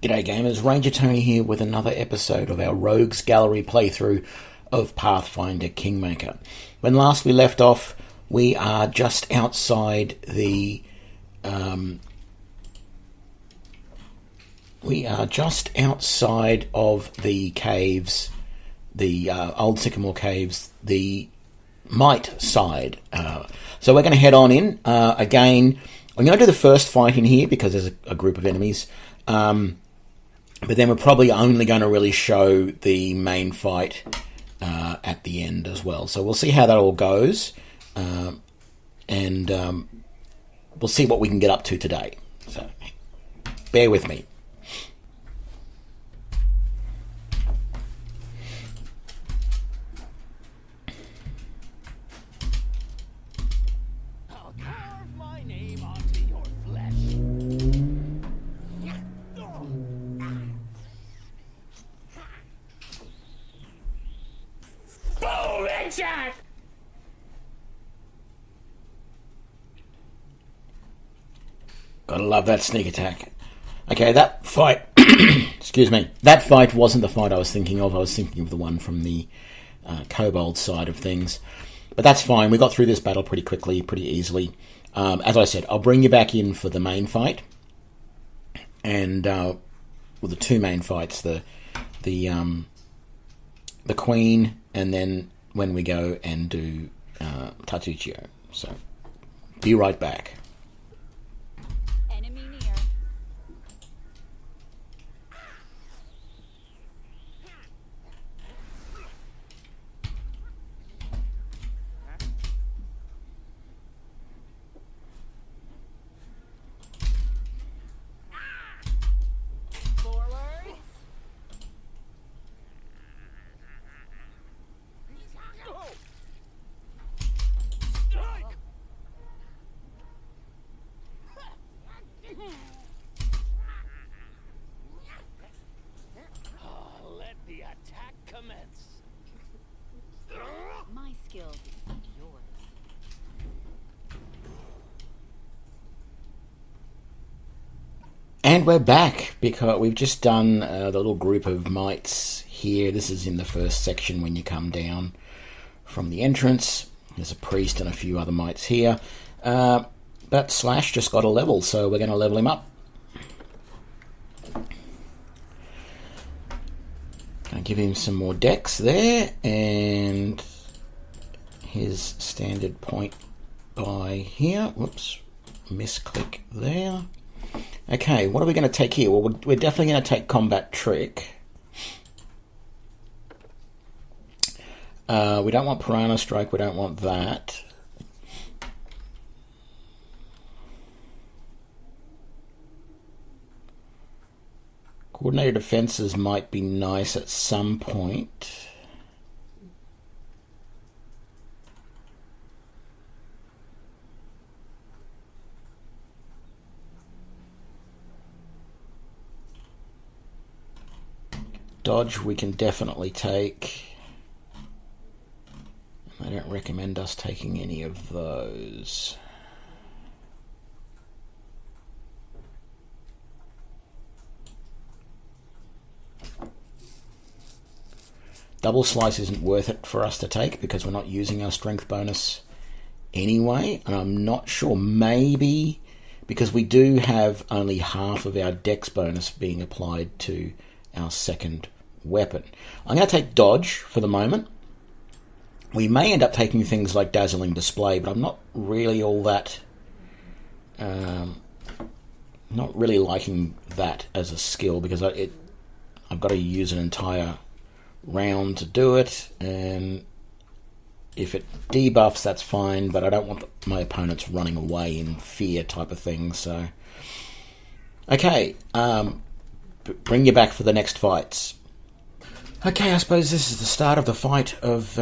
G'day gamers, Ranger Tony here with another episode of our Rogues Gallery playthrough of Pathfinder Kingmaker. When last we left off, we are just outside the caves, the old Sycamore Caves, the Might side. So we're going to head on in. Again, I'm going to do the first fight in here because there's a group of enemies. But then we're probably only going to really show the main fight at the end as well. So we'll see how that all goes. And we'll see what we can get up to today. So bear with me. Gotta love that sneak attack. Okay, that fight... excuse me. That fight wasn't the fight I was thinking of. I was thinking of the one from the Kobold side of things. But that's fine. We got through this battle pretty quickly, pretty easily. As I said, I'll bring you back in for the main fight. And, well, the two main fights. The Queen, and then when we go and do Tatuccio. So, be right back. Enemy near. Forwards. Let the attack commence. My skills exceed yours. And we're back, because we've just done the little group of mites here. This is in the first section when you come down from the entrance. There's a priest and a few other mites here. But Slash just got a level, so we're going to level him up. Going to give him some more dex there, and his standard point by here. Whoops, misclick there. Okay, what are we going to take here? Well, we're definitely going to take Combat Trick. We don't want Piranha Strike, we don't want that. Coordinated defenses might be nice at some point. Dodge we can definitely take. I don't recommend us taking any of those. Double Slice isn't worth it for us to take because we're not using our strength bonus anyway. And I'm not sure, maybe because we do have only half of our dex bonus being applied to our second weapon. I'm going to take Dodge for the moment. We may end up taking things like Dazzling Display, but I'm not really all that... not really liking that as a skill because I've got to use an entire round to do it, and if it debuffs, that's fine, but I don't want my opponents running away in fear type of thing, so... Okay, bring you back for the next fights. Okay, I suppose this is the start of the fight of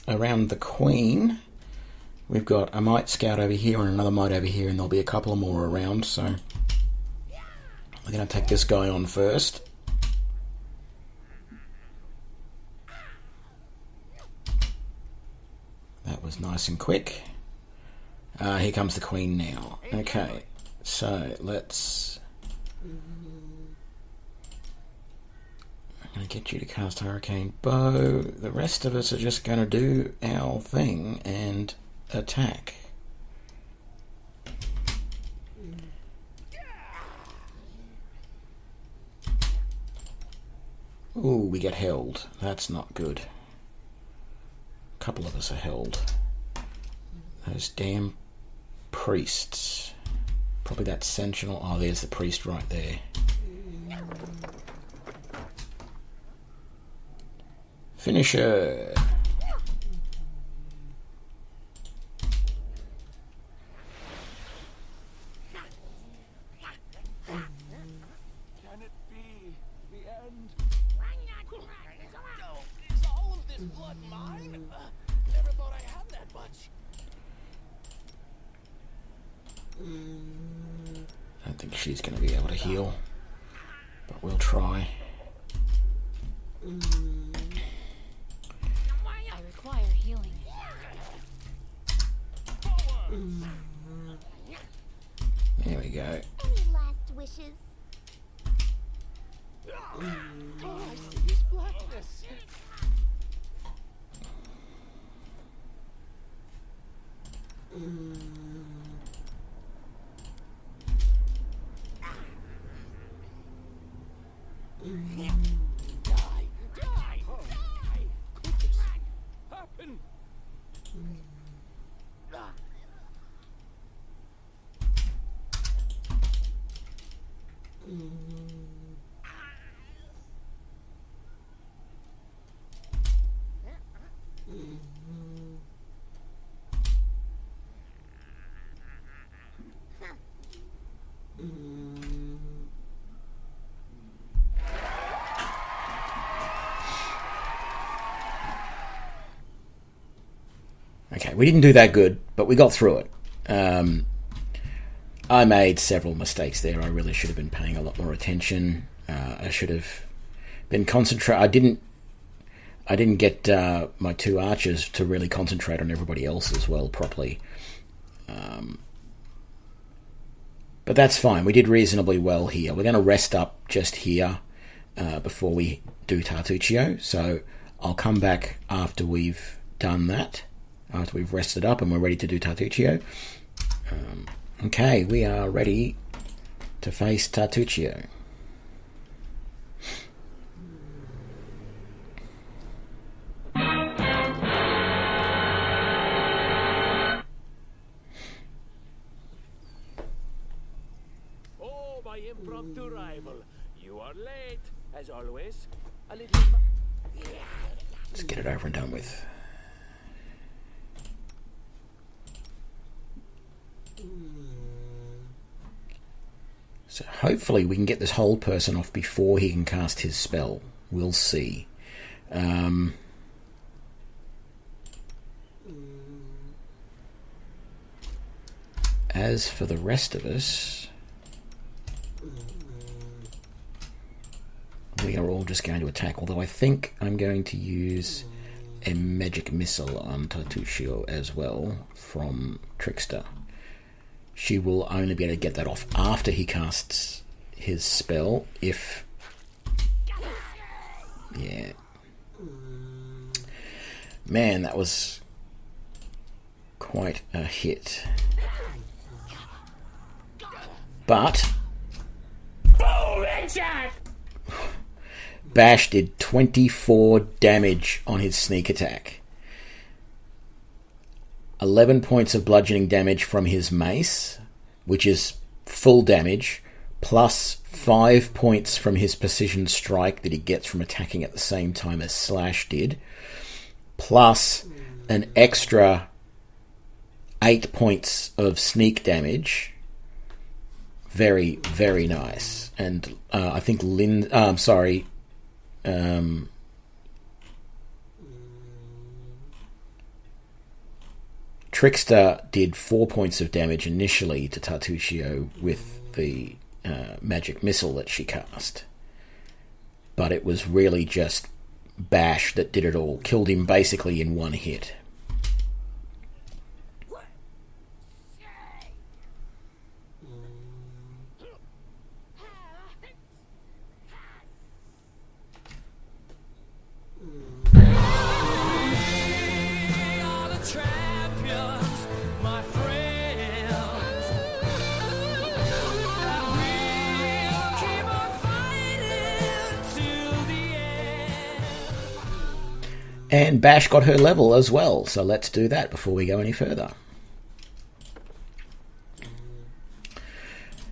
around the Queen. We've got a Might Scout over here and another Might over here, and there'll be a couple more around, so we're going to take this guy on first. That was nice and quick. Here comes the Queen now. Okay, so let's I get you to cast Hurricane Bow. The rest of us are just going to do our thing and attack. Ooh, we get held. That's not good. A couple of us are held. Those damn priests. Probably that sentinel. Oh, there's the priest right there. Finisher. Can it be the end? No, is all of this blood mine? Never thought I had that much. I don't think she's going to be able to heal, but we'll try. I require healing. There we go. Any last wishes? Oh, I see this blackness. Die! Die! Die! Could this happen? Okay, we didn't do that good, but we got through it. I made several mistakes there. I really should have been paying a lot more attention. I should have been concentrate. I didn't get my two archers to really concentrate on everybody else as well properly. But that's fine. We did reasonably well here. We're going to rest up just here before we do Tartuccio. So I'll come back after we've done that. After we've rested up and we're ready to do Tartuccio. Okay, we are ready to face Tartuccio. Oh, my impromptu rival. You are late, as always. A little... Let's get it over and done with. So hopefully we can get this whole person off before he can cast his spell. We'll see. As for the rest of us, we are all just going to attack. Although I think I'm going to use a magic missile on Tartuccio as well from Trickster. She will only be able to get that off after he casts his spell if... Yeah. Man, that was quite a hit. But... Bash did 24 damage on his sneak attack. 11 points of bludgeoning damage from his mace, which is full damage, plus 5 points from his precision strike that he gets from attacking at the same time as Slash did, plus an extra 8 points of sneak damage. Very, very nice. And I think Trickster did 4 points of damage initially to Tartuccio with the magic missile that she cast. But it was really just Bash that did it all. Killed him basically in one hit. And Bash got her level as well, so let's do that before we go any further.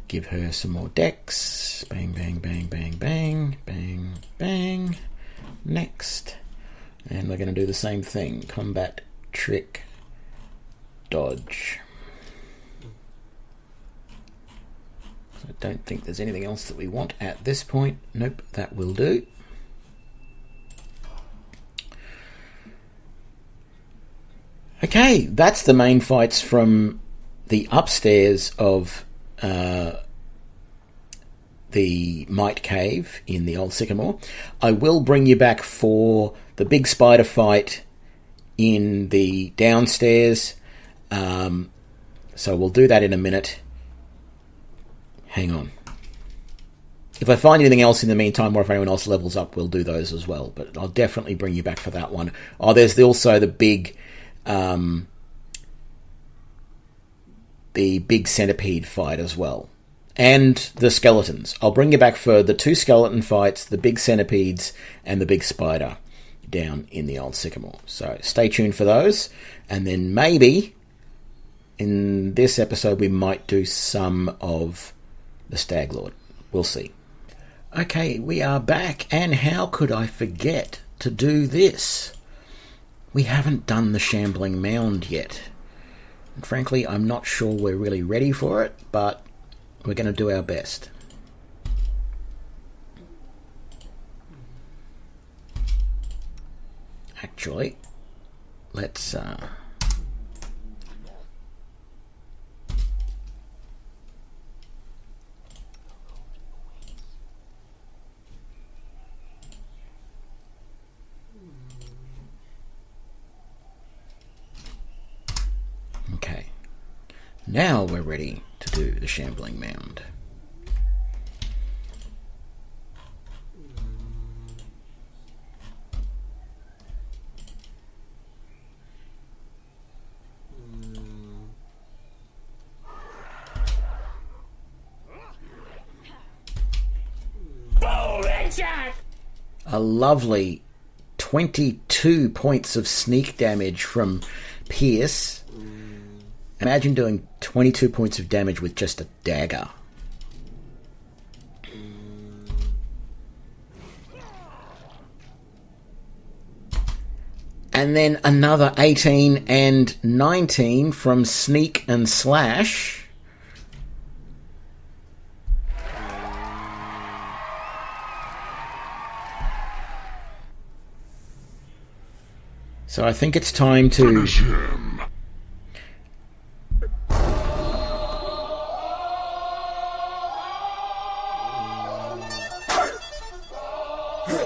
Give her some more dex. Bang, bang, bang, bang, bang, bang, bang. Next. And we're going to do the same thing. Combat, trick, dodge. So I don't think there's anything else that we want at this point. Nope, that will do. Okay, that's the main fights from the upstairs of the Might Cave in the Old Sycamore. I will bring you back for the big spider fight in the downstairs. So we'll do that in a minute. Hang on. If I find anything else in the meantime, or if anyone else levels up, we'll do those as well. But I'll definitely bring you back for that one. Oh, there's also the big centipede fight as well. And the skeletons. I'll bring you back for the 2 skeleton fights, the big centipedes, and the big spider down in the Old Sycamore. So stay tuned for those. And then maybe in this episode we might do some of the Stag Lord. We'll see. Okay, we are back, and how could I forget to do this? We haven't done the Shambling Mound yet. And frankly, I'm not sure we're really ready for it, but we're going to do our best. Actually, let's okay. Now we're ready to do the Shambling Mound. A lovely 22 points of sneak damage from Pierce. Imagine doing 22 points of damage with just a dagger. And then another 18 and 19 from Sneak and Slash. So I think it's time to... Finish him. Here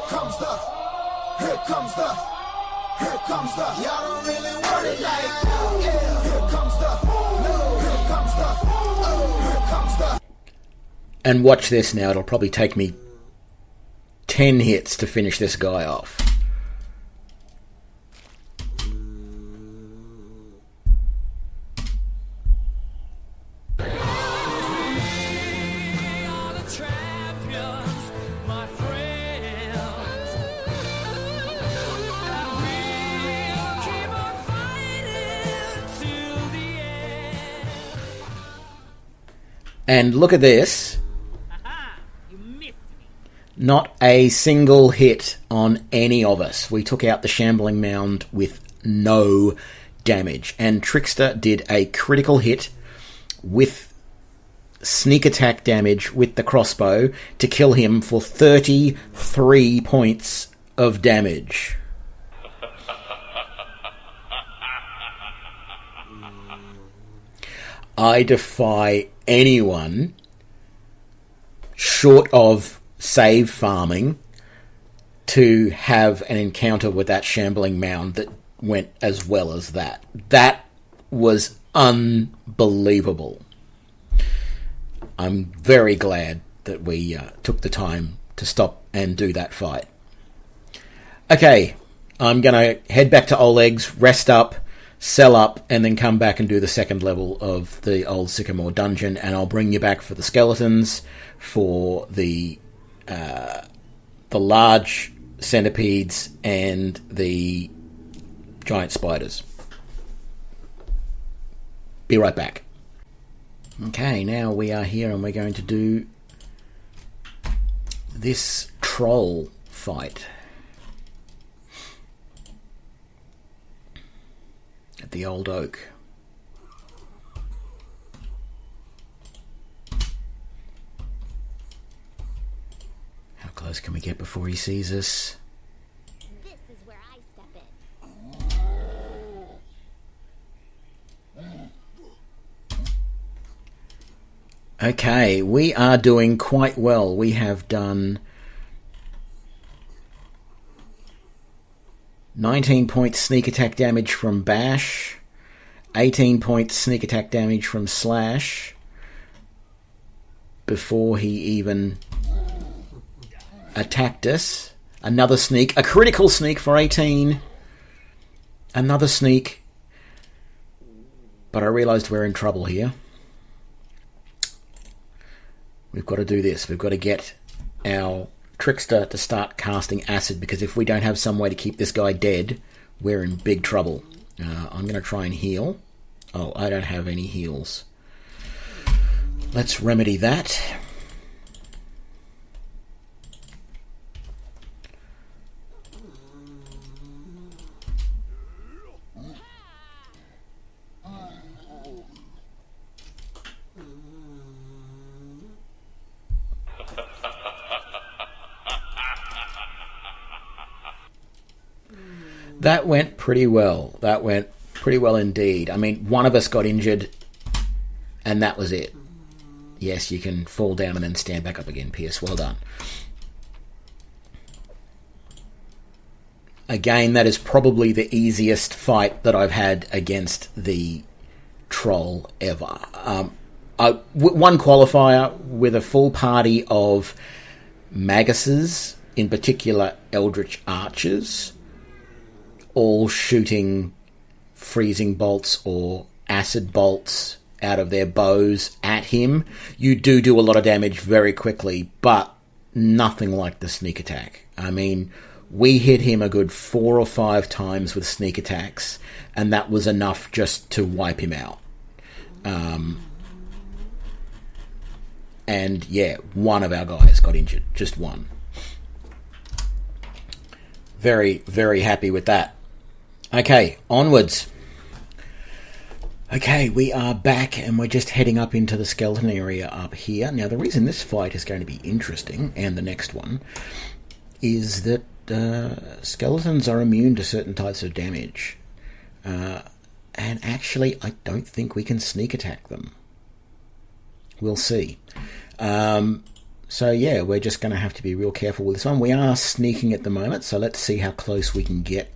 comes the, y'all don't really want it like, yeah. Here comes the, no, here comes the, oh, here comes the. And watch this now, it'll probably take me 10 hits to finish this guy off. And look at this. You missed me. Not a single hit on any of us. We took out the Shambling Mound with no damage. And Trickster did a critical hit with sneak attack damage with the crossbow to kill him for 33 points of damage. I defy anyone short of save farming to have an encounter with that Shambling Mound that went as well as that. That was unbelievable. I'm very glad that we took the time to stop and do that fight. Okay, I'm going to head back to Oleg's, rest up, sell up, and then come back and do the second level of the Old Sycamore dungeon, and I'll bring you back for the skeletons, for the large centipedes, and the giant spiders. Be right back. Okay, now we are here and we're going to do this troll fight at the old oak. How close can we get before he sees us? This is where I step in. Okay, we are doing quite well. We have done 19 points sneak attack damage from Bash, 18 points sneak attack damage from Slash before he even attacked us. Another sneak, a critical sneak for 18. Another sneak. But I realised we're in trouble here. We've got to do this. We've got to get our trickster to start casting acid, because if we don't have some way to keep this guy dead, we're in big trouble. I'm going to try and heal. Oh, I don't have any heals. Let's remedy that. That went pretty well. That went pretty well indeed. I mean, one of us got injured, and that was it. Yes, you can fall down and then stand back up again, Pierce. Well done. Again, that is probably the easiest fight that I've had against the troll ever. One qualifier with a full party of Maguses, in particular Eldritch Archers, all shooting freezing bolts or acid bolts out of their bows at him. You do a lot of damage very quickly, but nothing like the sneak attack. I mean, we hit him a good 4 or 5 times with sneak attacks, and that was enough just to wipe him out. And yeah, one of our guys got injured. Just one. Very, very happy with that. Okay, onwards. Okay, we are back and we're just heading up into the skeleton area up here. Now, the reason this fight is going to be interesting, and the next one, is that skeletons are immune to certain types of damage. And actually, I don't think we can sneak attack them. We'll see. So yeah, we're just going to have to be real careful with this one. We are sneaking at the moment, so let's see how close we can get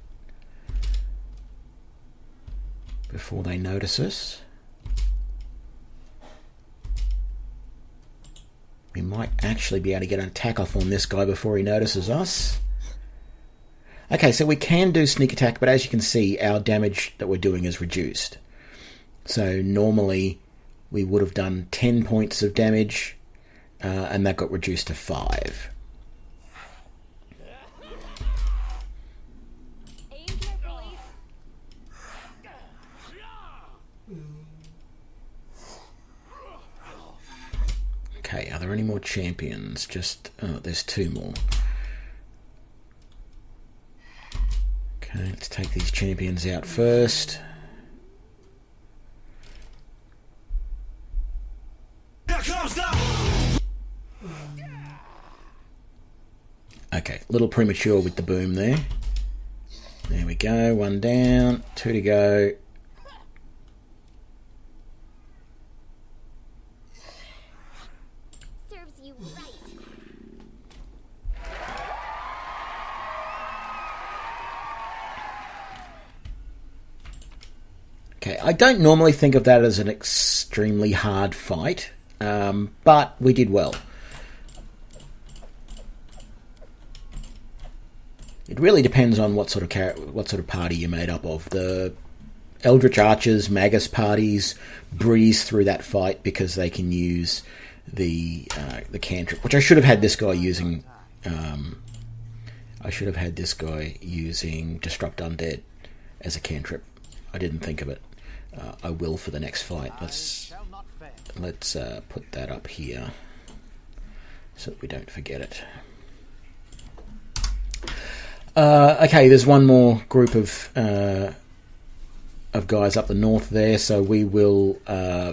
before they notice us. We might actually be able to get an attack off on this guy before he notices us. Okay, so we can do sneak attack, but as you can see, our damage that we're doing is reduced. So normally we would have done 10 points of damage, and that got reduced to 5. Okay, are there any more champions? Just, oh, there's 2 more. Okay, let's take these champions out first. Okay, a little premature with the boom there. There we go, 1 down, 2 to go. Serves you right. Okay, I don't normally think of that as an extremely hard fight, but we did well. It really depends on what sort of party you're made up of. The Eldritch Archers, Magus parties breeze through that fight because they can use the cantrip, which I should have had this guy using. I should have had this guy using Disrupt Undead, as a cantrip. I didn't think of it. I will for the next fight. Let's put that up here so that we don't forget it. Okay, there's one more group of guys up the north there, so we will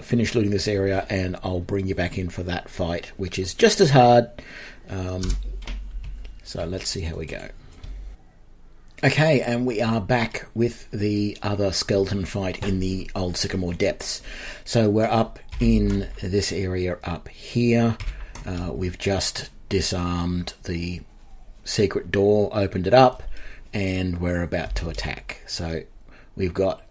finish looting this area and I'll bring you back in for that fight, which is just as hard. So let's see how we go. Okay, and we are back with the other skeleton fight in the Old Sycamore Depths. So we're up in this area up here. We've just disarmed the secret door, opened it up, and we're about to attack. So we've got,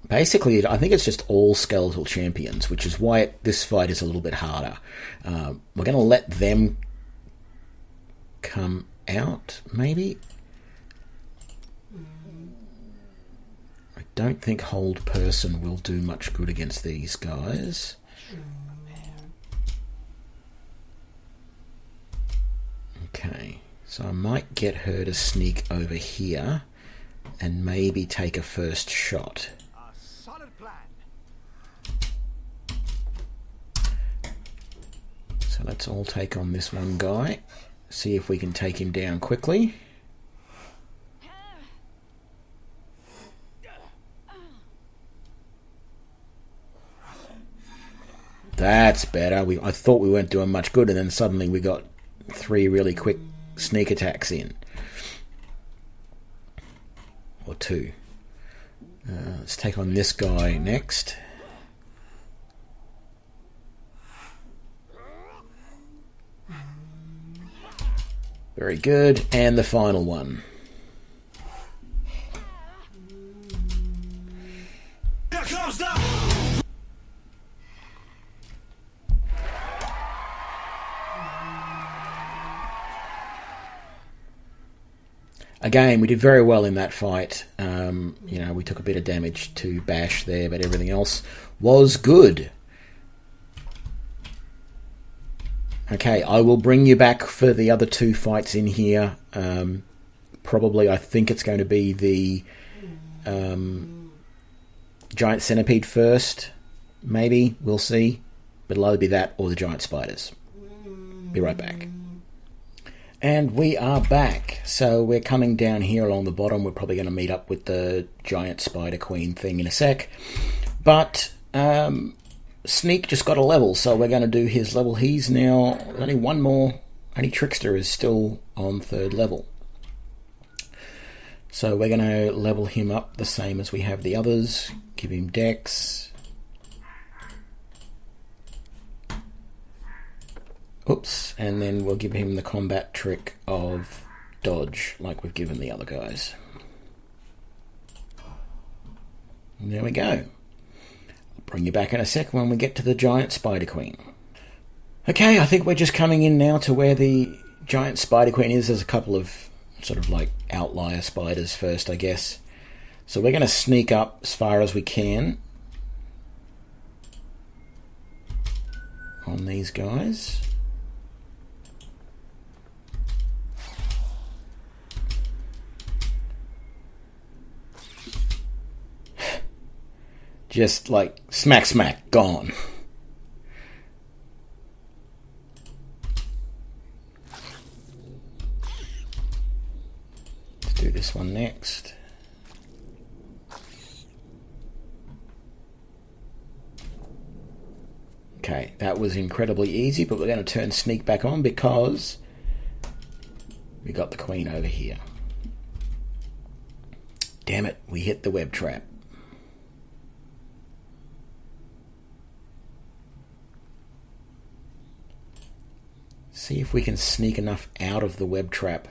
basically, I think it's just all skeletal champions, which is why this fight is a little bit harder. We're going to let them come out, maybe? I don't think hold person will do much good against these guys. Okay, so I might get her to sneak over here and maybe take a first shot. A solid plan. So let's all take on this one guy. See if we can take him down quickly. That's better. I thought we weren't doing much good, and then suddenly we got 3 really quick sneak attacks in. Or 2. Let's take on this guy next. Very good. And the final one. Here comes the... Again, we did very well in that fight. We took a bit of damage to Bash there, but everything else was good. Okay, I will bring you back for the other 2 fights in here. Probably, I think it's going to be the giant centipede first. Maybe, we'll see. But it'll either be that or the giant spiders. Be right back. And we are back. So we're coming down here along the bottom. We're probably going to meet up with the giant spider queen thing in a sec. But Sneak just got a level, so we're going to do his level. He's now only one more. Only Trickster is still on 3rd level. So we're going to level him up the same as we have the others. Give him Dex. Oops, and then we'll give him the combat trick of dodge, like we've given the other guys. And there we go. I'll bring you back in a sec when we get to the giant spider queen. Okay, I think we're just coming in now to where the giant spider queen is. There's a couple of sort of like outlier spiders first, I guess. So we're going to sneak up as far as we can on these guys. Just like smack, smack, gone. Let's do this one next. Okay, that was incredibly easy, but we're going to turn Sneak back on because we got the queen over here. Damn it, we hit the web trap. See if we can sneak enough out of the web trap.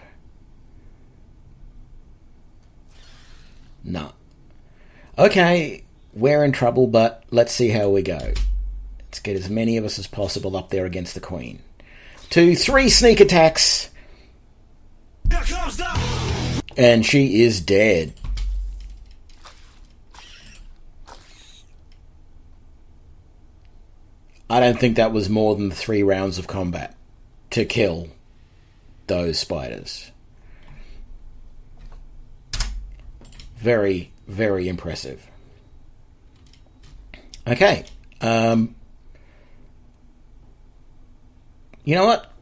No. Okay, we're in trouble, but let's see how we go. Let's get as many of us as possible up there against the queen. 2, 3 sneak attacks. Here comes the... And she is dead. I don't think that was more than 3 rounds of combat to kill those spiders. Very, very impressive. Okay. You know what?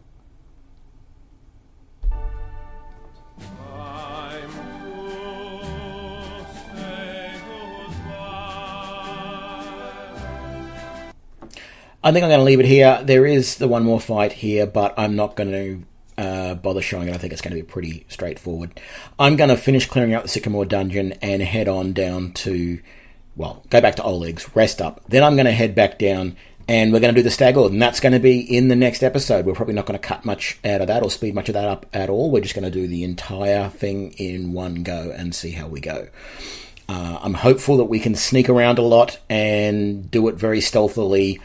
I think I'm going to leave it here. There is the one more fight here, but I'm not going to bother showing it. I think it's going to be pretty straightforward. I'm going to finish clearing out the Sycamore dungeon and head on down to, well, go back to Oleg's, rest up. Then I'm going to head back down and we're going to do the Stag Lord, and that's going to be in the next episode. We're probably not going to cut much out of that or speed much of that up at all. We're just going to do the entire thing in one go and see how we go. I'm hopeful that we can sneak around a lot and do it very stealthily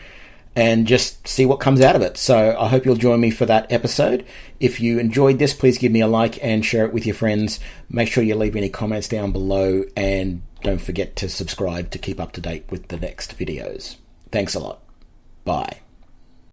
and just see what comes out of it. So I hope you'll join me for that episode. If you enjoyed this, please give me a like and share it with your friends. Make sure you leave any comments down below, and don't forget to subscribe to keep up to date with the next videos. Thanks a lot. Bye.